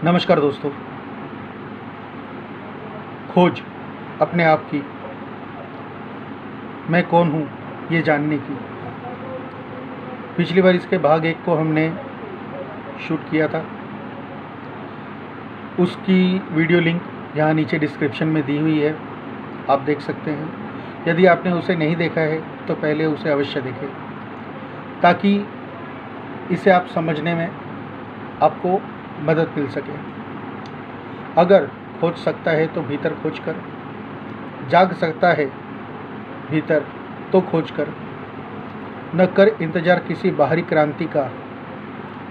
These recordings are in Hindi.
नमस्कार दोस्तों। खोज अपने आप की, मैं कौन हूँ ये जानने की। पिछली बार इसके भाग 1 को हमने शूट किया था। उसकी वीडियो लिंक यहाँ नीचे डिस्क्रिप्शन में दी हुई है, आप देख सकते हैं। यदि आपने उसे नहीं देखा है तो पहले उसे अवश्य देखें, ताकि इसे आप समझने में आपको मदद मिल सके। अगर खोज सकता है तो भीतर खोज कर, जाग सकता है भीतर तो खोज कर, न कर इंतज़ार किसी बाहरी क्रांति का,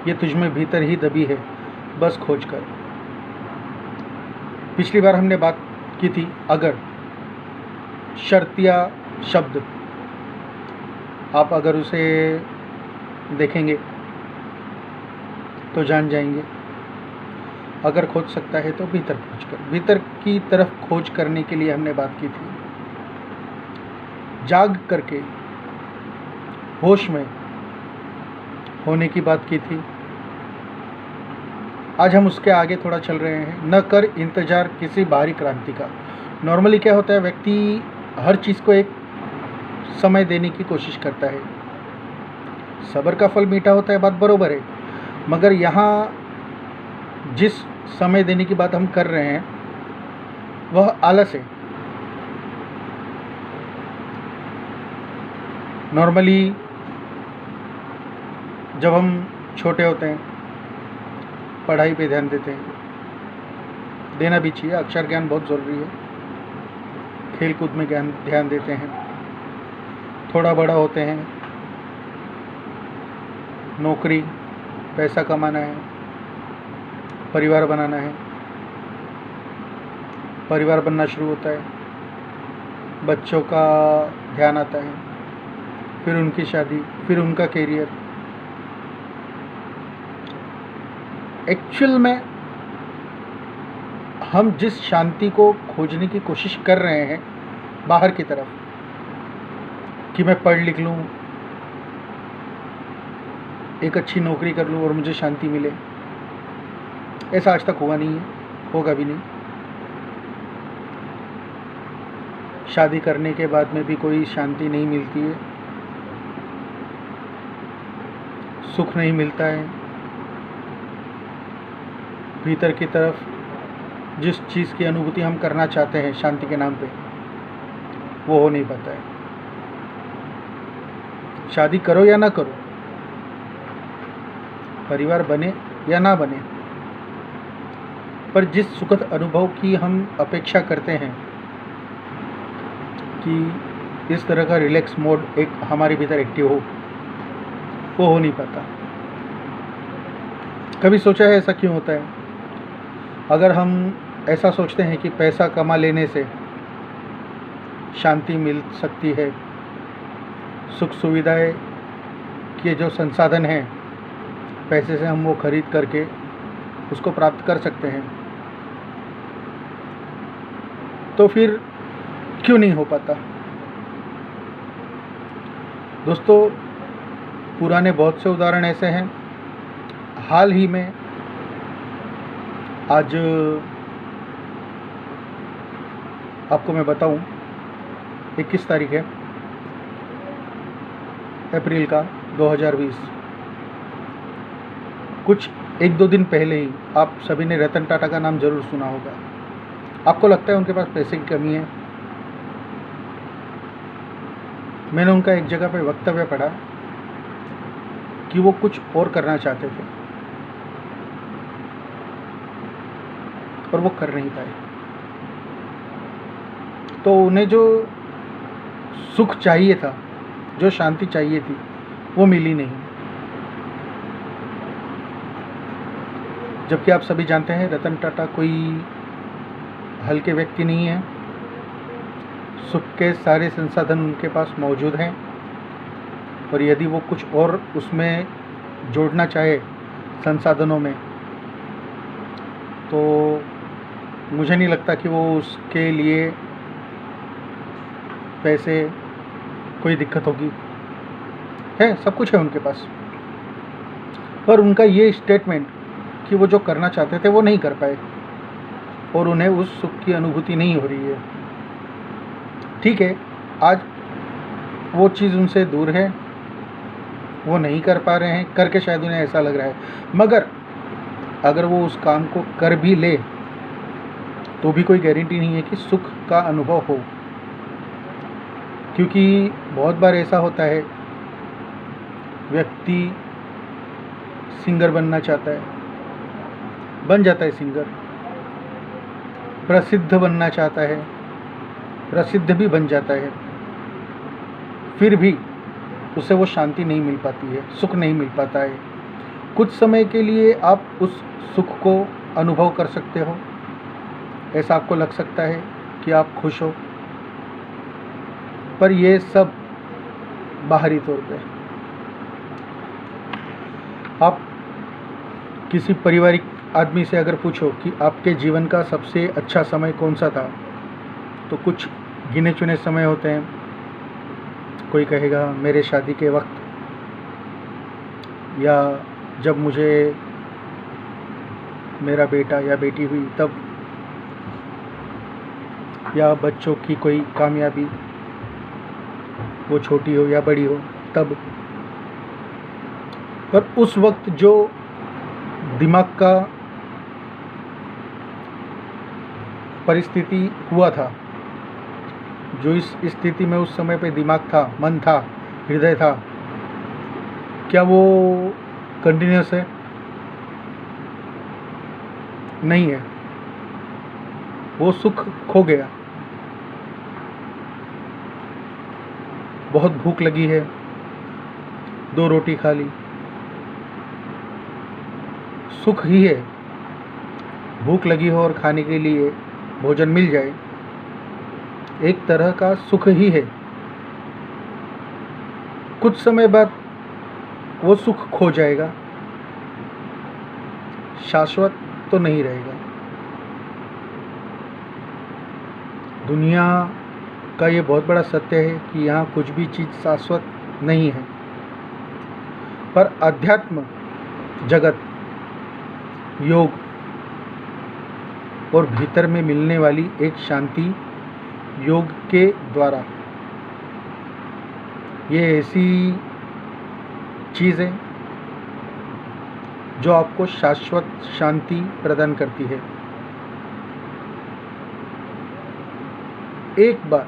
ये तुझमें भीतर ही दबी है, बस खोज कर। पिछली बार हमने बात की थी अगर शर्तिया शब्द, आप अगर उसे देखेंगे तो जान जाएंगे। अगर खोज सकता है तो भीतर खोज कर, भीतर की तरफ खोज करने के लिए हमने बात की थी। जाग करके होश में होने की बात की थी। आज हम उसके आगे थोड़ा चल रहे हैं। न कर इंतज़ार किसी बाहरी क्रांति का। नॉर्मली क्या होता है, व्यक्ति हर चीज़ को एक समय देने की कोशिश करता है। सब्र का फल मीठा होता है, बात बरोबर है, मगर यहाँ जिस समय देने की बात हम कर रहे हैं वह आलस है। नॉर्मली जब हम छोटे होते हैं पढ़ाई पे ध्यान देते हैं, देना भी चाहिए, अक्षर ज्ञान बहुत ज़रूरी है। खेल कूद में ध्यान देते हैं। थोड़ा बड़ा होते हैं, नौकरी, पैसा कमाना है, परिवार बनाना है, परिवार बनना शुरू होता है, बच्चों का ध्यान आता है, फिर उनकी शादी, फिर उनका कैरियर। एक्चुअल में हम जिस शांति को खोजने की कोशिश कर रहे हैं बाहर की तरफ, कि मैं पढ़ लिख लूँ, एक अच्छी नौकरी कर लूँ और मुझे शांति मिले, ऐसा आज तक हुआ नहीं है, होगा भी नहीं। शादी करने के बाद में भी कोई शांति नहीं मिलती है, सुख नहीं मिलता है। भीतर की तरफ जिस चीज़ की अनुभूति हम करना चाहते हैं शांति के नाम पे, वो हो नहीं पाता है। शादी करो या ना करो, परिवार बने या ना बने, पर जिस सुखद अनुभव की हम अपेक्षा करते हैं कि इस तरह का रिलैक्स मोड एक हमारे भीतर एक्टिव हो, वो हो नहीं पाता। कभी सोचा है ऐसा क्यों होता है? अगर हम ऐसा सोचते हैं कि पैसा कमा लेने से शांति मिल सकती है, सुख सुविधाएं के जो संसाधन हैं पैसे से हम वो खरीद करके उसको प्राप्त कर सकते हैं, तो फिर क्यों नहीं हो पाता? दोस्तों, पुराने बहुत से उदाहरण ऐसे हैं। हाल ही में आज आपको मैं बताऊं, 21 तारीख है अप्रैल का 2020। कुछ 1-2 दिन पहले ही आप सभी ने रतन टाटा का नाम ज़रूर सुना होगा। आपको लगता है उनके पास पैसे की कमी है? मैंने उनका एक जगह पे वक्तव्य पढ़ा कि वो कुछ और करना चाहते थे और वो कर नहीं पाए। तो उन्हें जो सुख चाहिए था, जो शांति चाहिए थी, वो मिली नहीं। जबकि आप सभी जानते हैं रतन टाटा कोई हल्के व्यक्ति नहीं है। सुख के सारे संसाधन उनके पास मौजूद हैं, और यदि वो कुछ और उसमें जोड़ना चाहे संसाधनों में, तो मुझे नहीं लगता कि वो उसके लिए पैसे कोई दिक्कत होगी। है, सब कुछ है उनके पास। पर उनका ये स्टेटमेंट कि वो जो करना चाहते थे वो नहीं कर पाए और उन्हें उस सुख की अनुभूति नहीं हो रही है। ठीक है, आज वो चीज़ उनसे दूर है, वो नहीं कर पा रहे हैं, करके शायद उन्हें ऐसा लग रहा है, मगर अगर वो उस काम को कर भी ले तो भी कोई गारंटी नहीं है कि सुख का अनुभव हो। क्योंकि बहुत बार ऐसा होता है, व्यक्ति सिंगर बनना चाहता है, बन जाता है सिंगर, प्रसिद्ध बनना चाहता है, प्रसिद्ध भी बन जाता है, फिर भी उसे वो शांति नहीं मिल पाती है, सुख नहीं मिल पाता है। कुछ समय के लिए आप उस सुख को अनुभव कर सकते हो, ऐसा आपको लग सकता है कि आप खुश हो, पर ये सब बाहरी तौर पे। आप किसी पारिवारिक आदमी से अगर पूछो कि आपके जीवन का सबसे अच्छा समय कौन सा था, तो कुछ गिने चुने समय होते हैं। कोई कहेगा मेरे शादी के वक्त, या जब मुझे मेरा बेटा या बेटी हुई तब, या बच्चों की कोई कामयाबी, वो छोटी हो या बड़ी हो तब। पर उस वक्त जो दिमाग का परिस्थिति हुआ था, जो इस स्थिति में उस समय पे दिमाग था, मन था, हृदय था, क्या वो कंटिन्यूस है? नहीं है। वो सुख खो गया। बहुत भूख लगी है, 2 रोटी खा ली, सुख ही है। भूख लगी हो और खाने के लिए भोजन मिल जाए, एक तरह का सुख ही है। कुछ समय बाद वो सुख खो जाएगा, शाश्वत तो नहीं रहेगा। दुनिया का ये बहुत बड़ा सत्य है कि यहाँ कुछ भी चीज़ शाश्वत नहीं है, पर अध्यात्म जगत, योग और भीतर में मिलने वाली एक शांति, योग के द्वारा, ये ऐसी चीज़ है जो आपको शाश्वत शांति प्रदान करती है। एक बार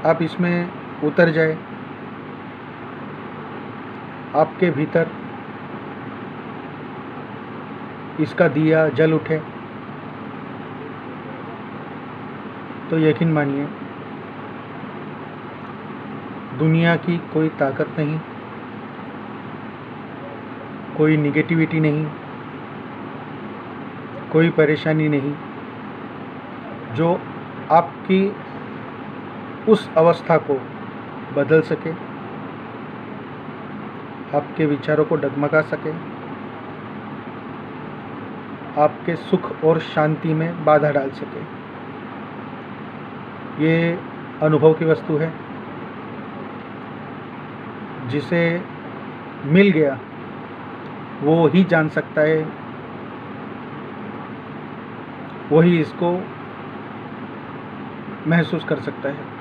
आप इसमें उतर जाए, आपके भीतर इसका दिया जल उठे, तो यकीन मानिए दुनिया की कोई ताकत नहीं, कोई निगेटिविटी नहीं, कोई परेशानी नहीं, जो आपकी उस अवस्था को बदल सके, आपके विचारों को डगमगा सके, आपके सुख और शांति में बाधा डाल सके। ये अनुभव की वस्तु है, जिसे मिल गया वो ही जान सकता है, वही इसको महसूस कर सकता है।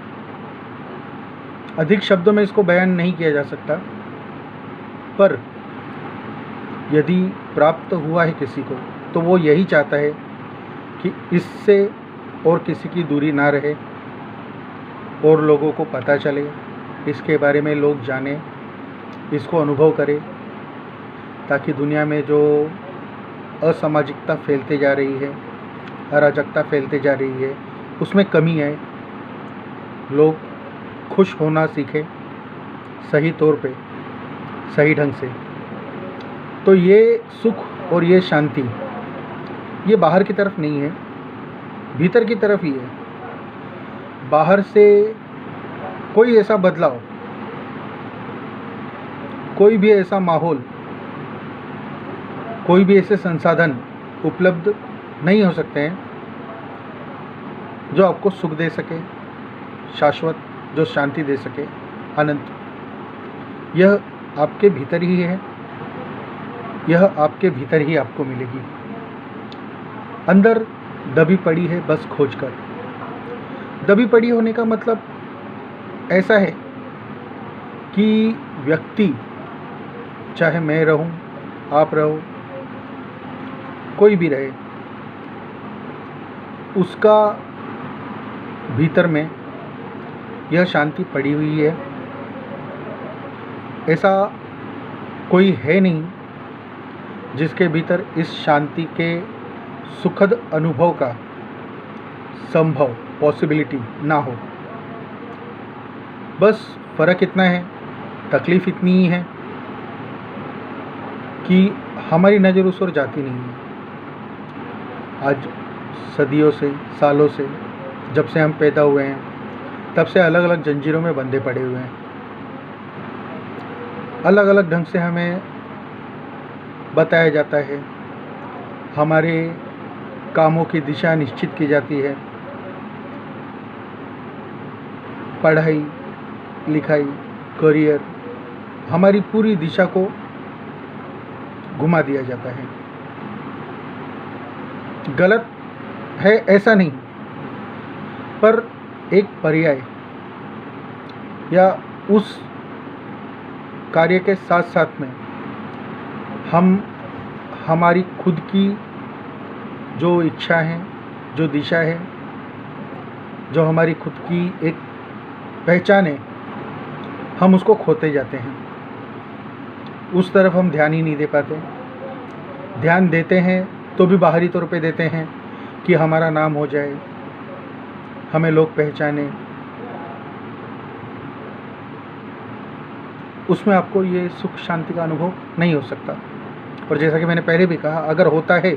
अधिक शब्दों में इसको बयान नहीं किया जा सकता, पर यदि प्राप्त हुआ है किसी को, तो वो यही चाहता है कि इससे और किसी की दूरी ना रहे, और लोगों को पता चले, इसके बारे में लोग जाने, इसको अनुभव करें, ताकि दुनिया में जो असामाजिकता फैलते जा रही है, अराजकता फैलते जा रही है, उसमें कमी आए, लोग खुश होना सीखें सही तौर पे, सही ढंग से। तो ये सुख और ये शांति, ये बाहर की तरफ नहीं है, भीतर की तरफ ही है। बाहर से कोई ऐसा बदलाव, कोई भी ऐसा माहौल, कोई भी ऐसे संसाधन उपलब्ध नहीं हो सकते हैं जो आपको सुख दे सके, शाश्वत, जो शांति दे सके, अनंत। यह आपके भीतर ही है, यह आपके भीतर ही आपको मिलेगी। अंदर दबी पड़ी है बस खोज कर। दबी पड़ी होने का मतलब ऐसा है कि व्यक्ति, चाहे मैं रहूं, आप रहो, कोई भी रहे, उसका भीतर में यह शांति पड़ी हुई है। ऐसा कोई है नहीं जिसके भीतर इस शांति के सुखद अनुभव का संभव पॉसिबिलिटी ना हो। बस फ़र्क इतना है, तकलीफ़ इतनी ही है कि हमारी नज़र उस ओर जाती नहीं है। आज सदियों से, सालों से, जब से हम पैदा हुए हैं तब से अलग अलग जंजीरों में बंधे पड़े हुए हैं। अलग अलग ढंग से हमें बताया जाता है, हमारे कामों की दिशा निश्चित की जाती है, पढ़ाई लिखाई, करियर, हमारी पूरी दिशा को घुमा दिया जाता है। गलत है ऐसा नहीं, पर एक पर्याय या उस कार्य के साथ साथ में हम हमारी खुद की जो इच्छा है, जो दिशा है, जो हमारी खुद की एक पहचान है, हम उसको खोते जाते हैं। उस तरफ हम ध्यान ही नहीं दे पाते। ध्यान देते हैं तो भी बाहरी तौर पे देते हैं कि हमारा नाम हो जाए, हमें लोग पहचाने। उसमें आपको ये सुख शांति का अनुभव नहीं हो सकता। और जैसा कि मैंने पहले भी कहा, अगर होता है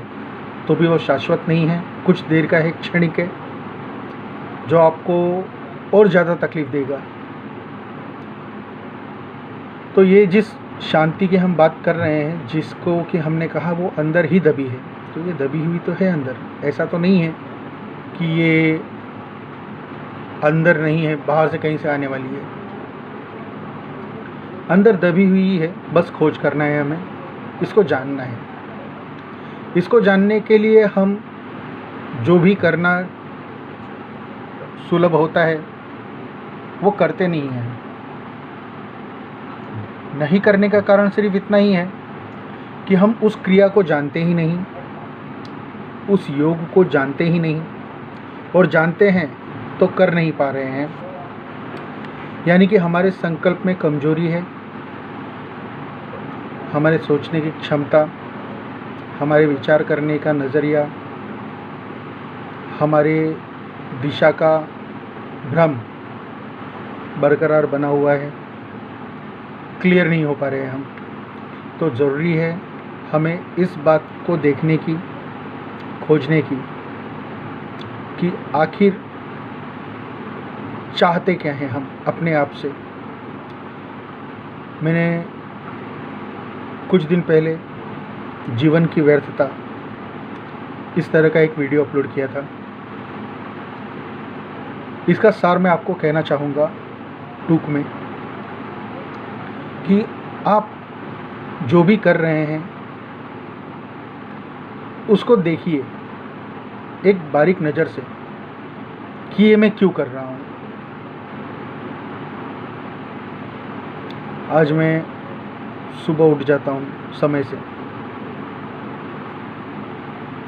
तो भी वो शाश्वत नहीं है, कुछ देर का है, क्षणिक है, जो आपको और ज़्यादा तकलीफ़ देगा। तो ये जिस शांति की हम बात कर रहे हैं, जिसको कि हमने कहा वो अंदर ही दबी है, तो ये दबी हुई तो है अंदर। ऐसा तो नहीं है कि ये अंदर नहीं है, बाहर से कहीं से आने वाली है। अंदर दबी हुई है, बस खोज करना है हमें, इसको जानना है। इसको जानने के लिए हम जो भी करना सुलभ होता है वो करते नहीं हैं। नहीं करने का कारण सिर्फ इतना ही है कि हम उस क्रिया को जानते ही नहीं, उस योग को जानते ही नहीं, और जानते हैं तो कर नहीं पा रहे हैं। यानी कि हमारे संकल्प में कमजोरी है, हमारे सोचने की क्षमता, हमारे विचार करने का नज़रिया, हमारे दिशा का भ्रम बरकरार बना हुआ है, क्लियर नहीं हो पा रहे हैं हम। तो ज़रूरी है हमें इस बात को देखने की, खोजने की कि आखिर चाहते क्या हैं हम अपने आप से। मैंने कुछ दिन पहले जीवन की व्यर्थता, इस तरह का एक वीडियो अपलोड किया था। इसका सार मैं आपको कहना चाहूँगा टूक में कि आप जो भी कर रहे हैं उसको देखिए एक बारीक नज़र से कि ये मैं क्यों कर रहा हूँ। आज मैं सुबह उठ जाता हूँ समय से,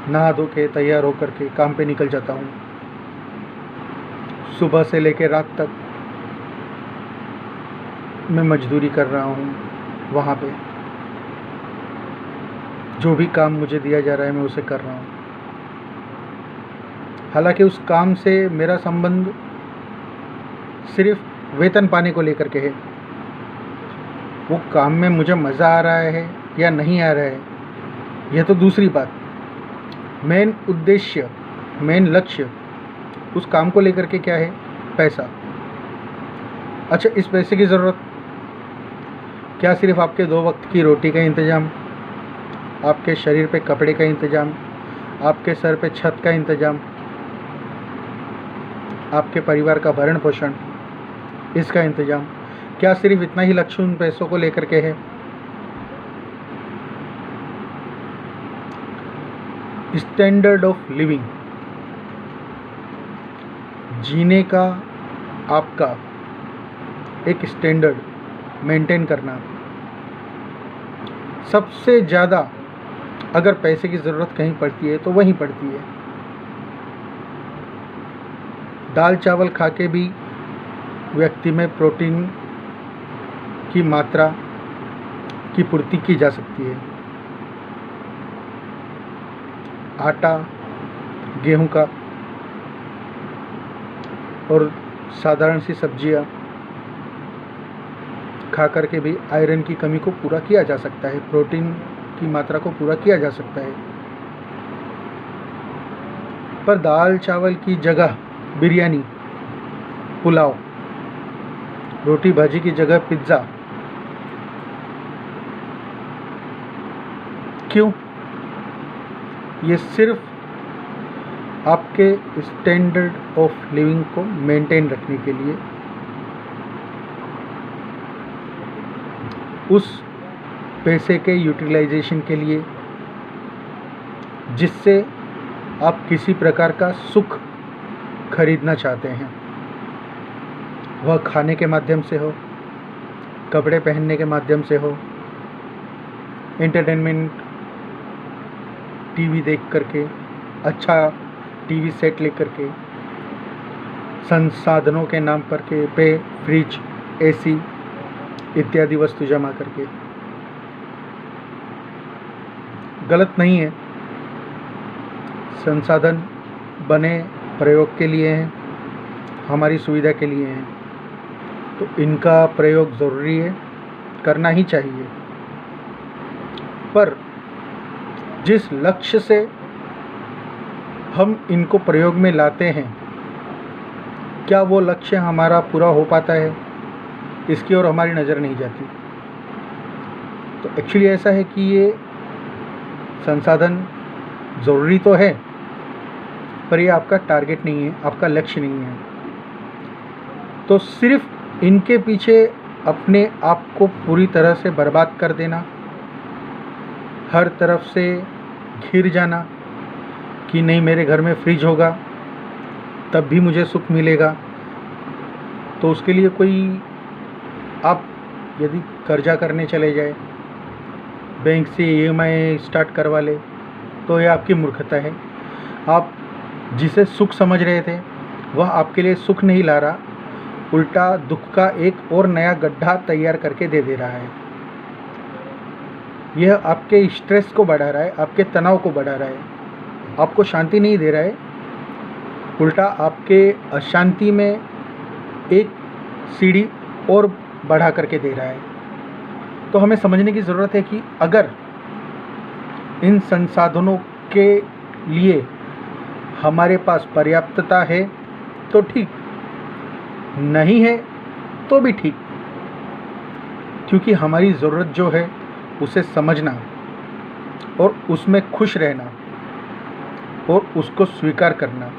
नहा धो के तैयार होकर के काम पे निकल जाता हूँ। सुबह से लेकर रात तक मैं मजदूरी कर रहा हूँ। वहाँ पे जो भी काम मुझे दिया जा रहा है मैं उसे कर रहा हूँ। हालांकि उस काम से मेरा संबंध सिर्फ वेतन पाने को लेकर के है। वो काम में मुझे मज़ा आ रहा है या नहीं आ रहा है, यह तो दूसरी बात। मेन उद्देश्य, मेन लक्ष्य उस काम को लेकर के क्या है? पैसा। अच्छा, इस पैसे की ज़रूरत क्या सिर्फ आपके 2 वक्त की रोटी का इंतज़ाम, आपके शरीर पे कपड़े का इंतज़ाम, आपके सर पे छत का इंतज़ाम, आपके परिवार का भरण पोषण, इसका इंतज़ाम, क्या सिर्फ इतना ही लक्ष्य उन पैसों को लेकर के है? स्टैंडर्ड ऑफ लिविंग, जीने का आपका एक स्टैंडर्ड मेंटेन करना। सबसे ज़्यादा अगर पैसे की ज़रूरत कहीं पड़ती है तो वहीं पड़ती है। दाल चावल खा के भी व्यक्ति में प्रोटीन की मात्रा की पूर्ति की जा सकती है। आटा, गेहूं का और साधारण सी सब्जियां खा करके भी आयरन की कमी को पूरा किया जा सकता है, प्रोटीन की मात्रा को पूरा किया जा सकता है। पर दाल चावल की जगह बिरयानी, पुलाव, रोटी भाजी की जगह पिज्ज़ा, क्यों? ये सिर्फ आपके स्टैंडर्ड ऑफ लिविंग को मेंटेन रखने के लिए, उस पैसे के यूटिलाइजेशन के लिए जिससे आप किसी प्रकार का सुख खरीदना चाहते हैं, वह खाने के माध्यम से हो, कपड़े पहनने के माध्यम से हो, एंटरटेनमेंट, टीवी देख करके, अच्छा टीवी सेट लेकर के, संसाधनों के नाम पर के पे फ्रिज, एसी इत्यादि वस्तु जमा करके। गलत नहीं है, संसाधन बने प्रयोग के लिए हैं, हमारी सुविधा के लिए हैं, तो इनका प्रयोग ज़रूरी है, करना ही चाहिए। पर जिस लक्ष्य से हम इनको प्रयोग में लाते हैं, क्या वो लक्ष्य हमारा पूरा हो पाता है, इसकी ओर हमारी नज़र नहीं जाती। तो एक्चुअली ऐसा है कि ये संसाधन ज़रूरी तो है, पर ये आपका टारगेट नहीं है, आपका लक्ष्य नहीं है। तो सिर्फ इनके पीछे अपने आप को पूरी तरह से बर्बाद कर देना, हर तरफ से घिर जाना कि नहीं मेरे घर में फ्रिज होगा तब भी मुझे सुख मिलेगा, तो उसके लिए कोई आप यदि कर्जा करने चले जाए, बैंक से EMI स्टार्ट करवा ले, तो ये आपकी मूर्खता है। आप जिसे सुख समझ रहे थे वह आपके लिए सुख नहीं ला रहा, उल्टा दुख का एक और नया गड्ढा तैयार करके दे रहा है। यह आपके स्ट्रेस को बढ़ा रहा है, आपके तनाव को बढ़ा रहा है, आपको शांति नहीं दे रहा है, उल्टा आपके अशांति में एक सीढ़ी और बढ़ा करके दे रहा है। तो हमें समझने की ज़रूरत है कि अगर इन संसाधनों के लिए हमारे पास पर्याप्तता है तो ठीक, नहीं है तो भी ठीक, क्योंकि हमारी ज़रूरत जो है उसे समझना और उसमें खुश रहना और उसको स्वीकार करना,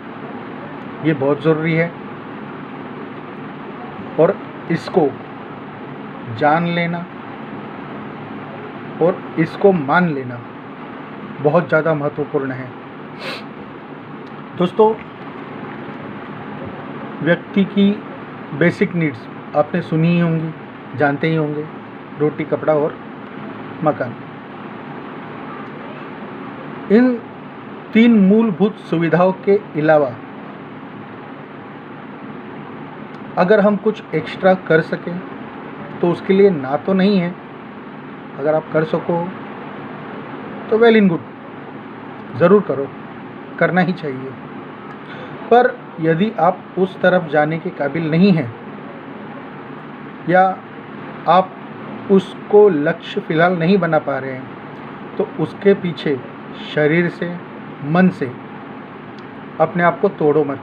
ये बहुत ज़रूरी है। और इसको जान लेना और इसको मान लेना बहुत ज़्यादा महत्वपूर्ण है। दोस्तों, व्यक्ति की बेसिक नीड्स आपने सुनी ही होंगी, जानते ही होंगे, रोटी, कपड़ा और मकान। इन 3 मूलभूत सुविधाओं के अलावा अगर हम कुछ एक्स्ट्रा कर सकें तो उसके लिए ना तो नहीं है, अगर आप कर सको तो वेल इन गुड, ज़रूर करो, करना ही चाहिए। पर यदि आप उस तरफ जाने के काबिल नहीं हैं या आप उसको लक्ष्य फ़िलहाल नहीं बना पा रहे हैं, तो उसके पीछे शरीर से, मन से अपने आप को तोड़ो मत।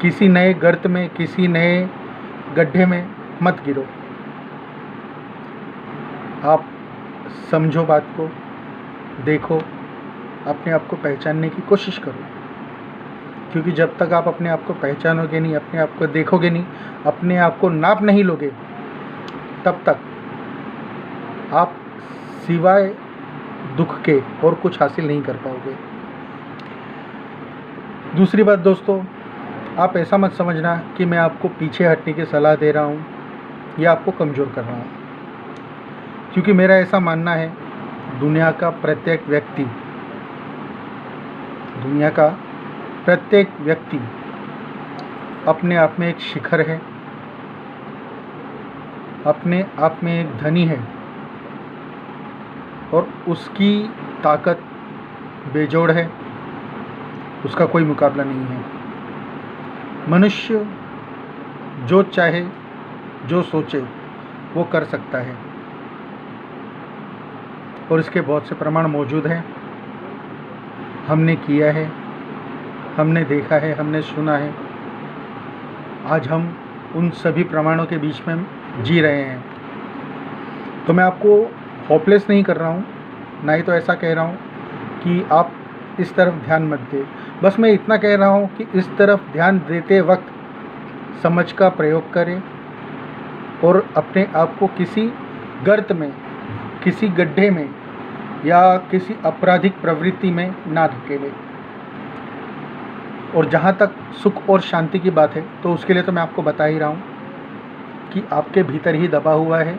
किसी नए गर्त में, किसी नए गड्ढे में मत गिरो। आप समझो बात को, देखो, अपने आप को पहचानने की कोशिश करो, क्योंकि जब तक आप अपने आप को पहचानोगे नहीं, अपने आप को देखोगे नहीं, अपने आप को नाप नहीं लोगे, तब तक आप सिवाय दुख के और कुछ हासिल नहीं कर पाओगे। दूसरी बात दोस्तों, आप ऐसा मत समझना कि मैं आपको पीछे हटने की सलाह दे रहा हूँ या आपको कमज़ोर कर रहा हूँ, क्योंकि मेरा ऐसा मानना है दुनिया का प्रत्येक व्यक्ति अपने आप में एक शिखर है, अपने आप में एक धनी है और उसकी ताकत बेजोड़ है, उसका कोई मुकाबला नहीं है। मनुष्य जो चाहे जो सोचे वो कर सकता है और इसके बहुत से प्रमाण मौजूद हैं। हमने किया है, हमने देखा है, हमने सुना है। आज हम उन सभी प्रमाणों के बीच में जी रहे हैं। तो मैं आपको होपलेस नहीं कर रहा हूँ, ना ही तो ऐसा कह रहा हूँ कि आप इस तरफ ध्यान मत दें। बस मैं इतना कह रहा हूँ कि इस तरफ ध्यान देते वक्त समझ का प्रयोग करें और अपने आप को किसी गर्त में, किसी गड्ढे में या किसी आपराधिक प्रवृत्ति में ना धकेलें। और जहाँ तक सुख और शांति की बात है तो उसके लिए तो मैं आपको बता ही रहा हूँ कि आपके भीतर ही दबा हुआ है,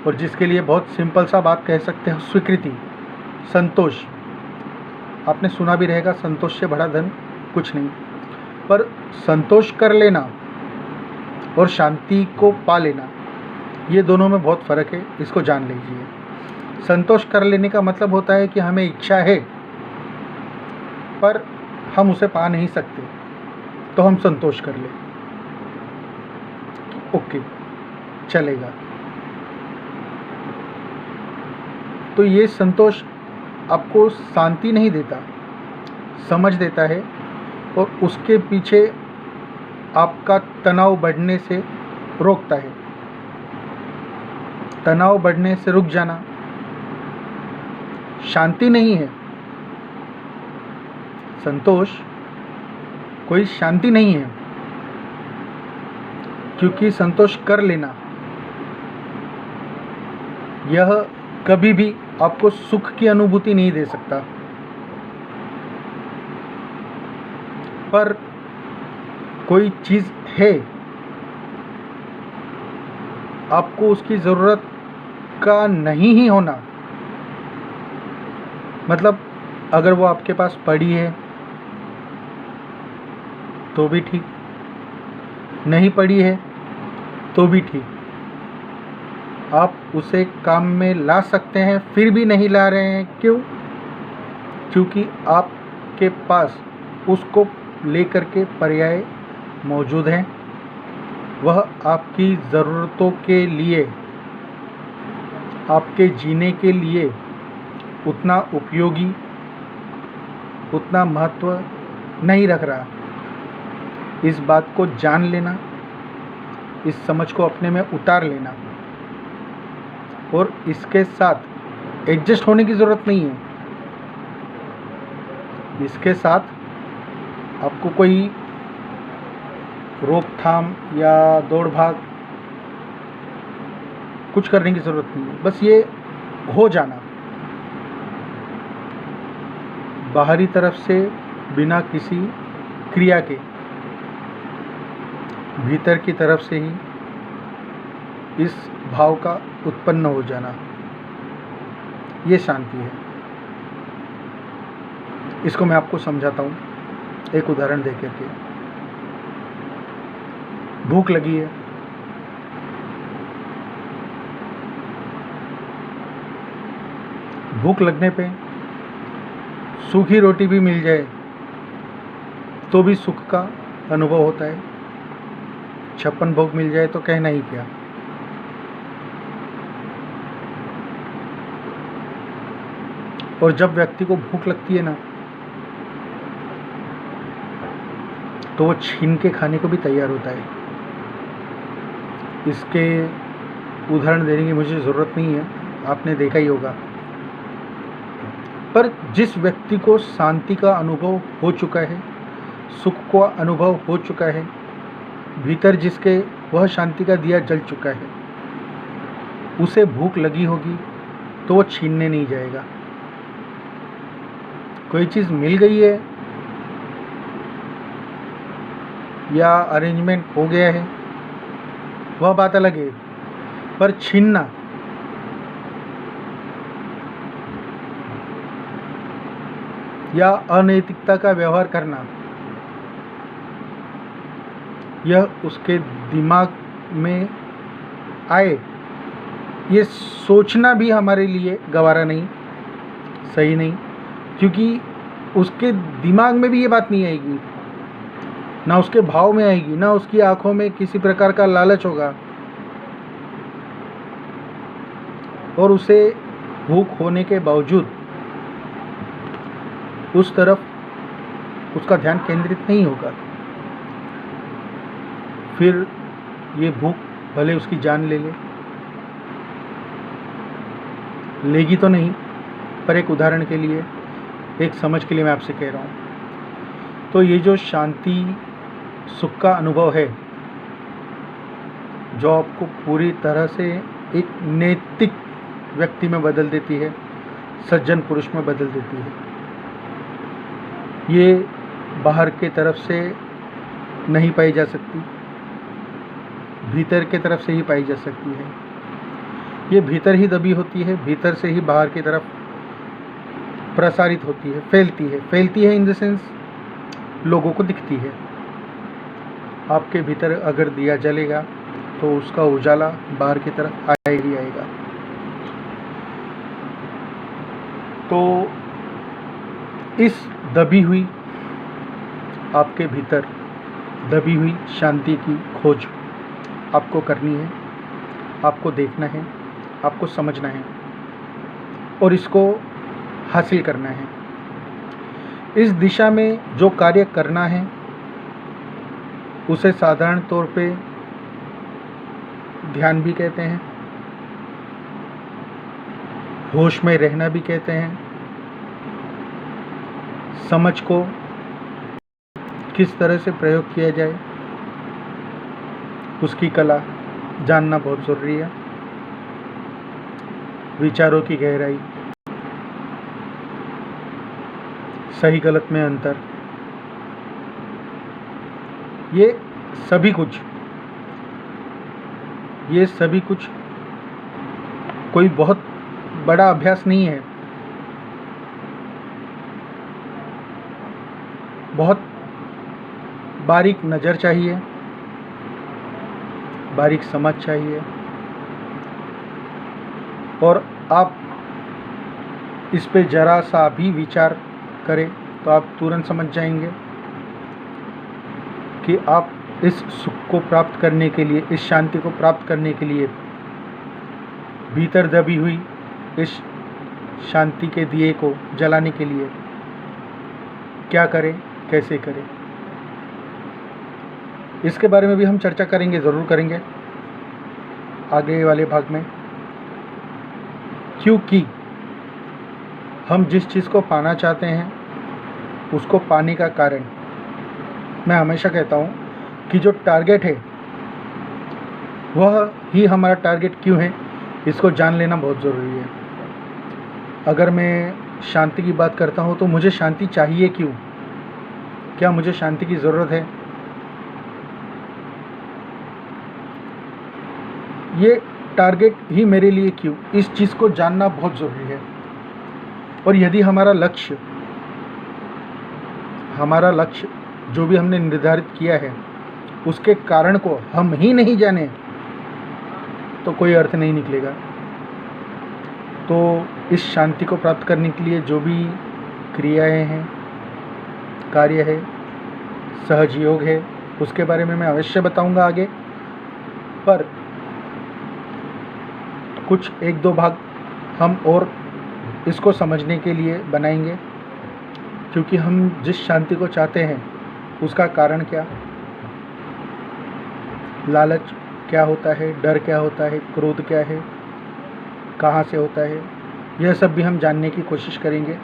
और जिसके लिए बहुत सिंपल सा बात कह सकते हैं, स्वीकृति, संतोष। आपने सुना भी रहेगा, संतोष से बड़ा धन कुछ नहीं। पर संतोष कर लेना और शांति को पा लेना, ये दोनों में बहुत फ़र्क है, इसको जान लीजिए। संतोष कर लेने का मतलब होता है कि हमें इच्छा है पर हम उसे पा नहीं सकते, तो हम संतोष कर लें, ओके चलेगा। तो ये संतोष आपको शांति नहीं देता, समझ देता है और उसके पीछे आपका तनाव बढ़ने से रोकता है। तनाव बढ़ने से रुक जाना शांति नहीं है। संतोष कोई शांति नहीं है, क्योंकि संतोष कर लेना यह कभी भी आपको सुख की अनुभूति नहीं दे सकता, पर कोई चीज़ है, आपको उसकी ज़रूरत का नहीं ही होना, मतलब अगर वो आपके पास पड़ी है तो भी ठीक, नहीं पड़ी है तो भी ठीक, आप उसे काम में ला सकते हैं, फिर भी नहीं ला रहे हैं। क्यों? क्योंकि आपके पास उसको लेकर के पर्याय मौजूद हैं। वह आपकी ज़रूरतों के लिए, आपके जीने के लिए उतना उपयोगी, उतना महत्व नहीं रख रहा। इस बात को जान लेना, इस समझ को अपने में उतार लेना, और इसके साथ एडजस्ट होने की ज़रूरत नहीं है। इसके साथ आपको कोई रोकथाम या दौड़ भाग कुछ करने की ज़रूरत नहीं है। बस ये हो जाना, बाहरी तरफ से बिना किसी क्रिया के, भीतर की तरफ से ही इस भाव का उत्पन्न हो जाना, ये शांति है। इसको मैं आपको समझाता हूँ एक उदाहरण दे करके। भूख लगी है, भूख लगने पे सूखी रोटी भी मिल जाए तो भी सुख का अनुभव होता है। 56 भोग मिल जाए तो कहना ही क्या। और जब व्यक्ति को भूख लगती है ना, तो वो छीन के खाने को भी तैयार होता है। इसके उदाहरण देने की मुझे ज़रूरत नहीं है, आपने देखा ही होगा। पर जिस व्यक्ति को शांति का अनुभव हो चुका है, सुख का अनुभव हो चुका है, भीतर जिसके वह शांति का दिया जल चुका है, उसे भूख लगी होगी तो वो छीनने नहीं जाएगा। कोई चीज़ मिल गई है या अरेंजमेंट हो गया है वह बात अलग है, पर छीनना या अनैतिकता का व्यवहार करना, यह उसके दिमाग में आए, ये सोचना भी हमारे लिए गवारा नहीं, सही नहीं, क्योंकि उसके दिमाग में भी ये बात नहीं आएगी, ना उसके भाव में आएगी, ना उसकी आंखों में किसी प्रकार का लालच होगा, और उसे भूख होने के बावजूद उस तरफ उसका ध्यान केंद्रित नहीं होगा। फिर ये भूख भले उसकी जान ले लेगी तो नहीं, पर एक उदाहरण के लिए, एक समझ के लिए मैं आपसे कह रहा हूँ। तो ये जो शांति सुख का अनुभव है, जो आपको पूरी तरह से एक नैतिक व्यक्ति में बदल देती है, सज्जन पुरुष में बदल देती है, ये बाहर के तरफ से नहीं पाई जा सकती, भीतर के तरफ से ही पाई जा सकती है। ये भीतर ही दबी होती है, भीतर से ही बाहर की तरफ प्रसारित होती है, फैलती है इन द सेंस लोगों को दिखती है। आपके भीतर अगर दिया जलेगा तो उसका उजाला बाहर की तरफ आएगा ही आएगा। तो इस दबी हुई, आपके भीतर दबी हुई शांति की खोज आपको करनी है, आपको देखना है, आपको समझना है और इसको हासिल करना है। इस दिशा में जो कार्य करना है उसे साधारण तौर पे ध्यान भी कहते हैं, होश में रहना भी कहते हैं। समझ को किस तरह से प्रयोग किया जाए उसकी कला जानना बहुत ज़रूरी है। विचारों की गहराई, सही गलत में अंतर, ये सभी कुछ कोई बहुत बड़ा अभ्यास नहीं है, बहुत बारीक नज़र चाहिए, बारीक समझ चाहिए, और आप इस पे जरा सा भी विचार करें तो आप तुरंत समझ जाएंगे कि आप इस सुख को प्राप्त करने के लिए, इस शांति को प्राप्त करने के लिए, भीतर दबी हुई इस शांति के दिए को जलाने के लिए क्या करें, कैसे करें। इसके बारे में भी हम चर्चा करेंगे, ज़रूर करेंगे आगे वाले भाग में, क्योंकि हम जिस चीज़ को पाना चाहते हैं उसको पाने का कारण, मैं हमेशा कहता हूँ कि जो टारगेट है वह ही हमारा टारगेट क्यों है, इसको जान लेना बहुत ज़रूरी है। अगर मैं शांति की बात करता हूँ तो मुझे शांति चाहिए क्यों, क्या मुझे शांति की ज़रूरत है, ये टारगेट ही मेरे लिए क्यों, इस चीज़ को जानना बहुत ज़रूरी है। और यदि हमारा लक्ष्य जो भी हमने निर्धारित किया है उसके कारण को हम ही नहीं जाने तो कोई अर्थ नहीं निकलेगा। तो इस शांति को प्राप्त करने के लिए जो भी क्रियाएं हैं, कार्य है, सहज योग है, उसके बारे में मैं अवश्य बताऊंगा आगे, पर कुछ एक दो भाग हम और इसको समझने के लिए बनाएंगे, क्योंकि हम जिस शांति को चाहते हैं उसका कारण क्या, लालच क्या होता है, डर क्या होता है, क्रोध क्या है, कहाँ से होता है, यह सब भी हम जानने की कोशिश करेंगे।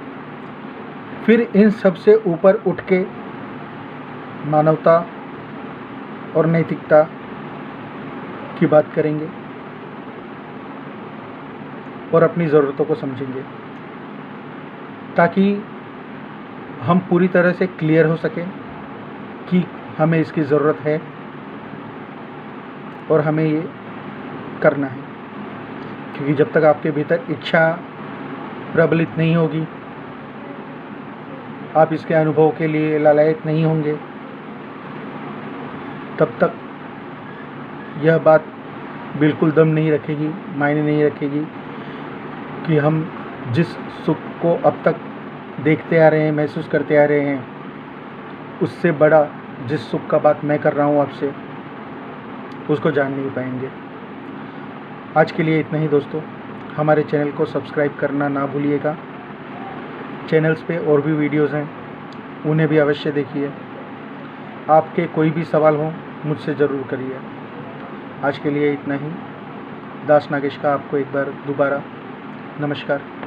फिर इन सब से ऊपर उठ के मानवता और नैतिकता की बात करेंगे। और अपनी ज़रूरतों को समझेंगे, ताकि हम पूरी तरह से क्लियर हो सकें कि हमें इसकी ज़रूरत है और हमें ये करना है। क्योंकि जब तक आपके भीतर इच्छा प्रबलित नहीं होगी, आप इसके अनुभव के लिए लालायित नहीं होंगे, तब तक यह बात बिल्कुल दम नहीं रखेगी, मायने नहीं रखेगी कि हम जिस सुख को अब तक देखते आ रहे हैं, महसूस करते आ रहे हैं, उससे बड़ा जिस सुख का बात मैं कर रहा हूँ आपसे, उसको जान नहीं पाएंगे। आज के लिए इतना ही दोस्तों। हमारे चैनल को सब्सक्राइब करना ना भूलिएगा। चैनल्स पे और भी वीडियोस हैं, उन्हें भी अवश्य देखिए। आपके कोई भी सवाल हो मुझसे ज़रूर करिए। आज के लिए इतना ही। दास नागेश का आपको एक बार दोबारा नमस्कार।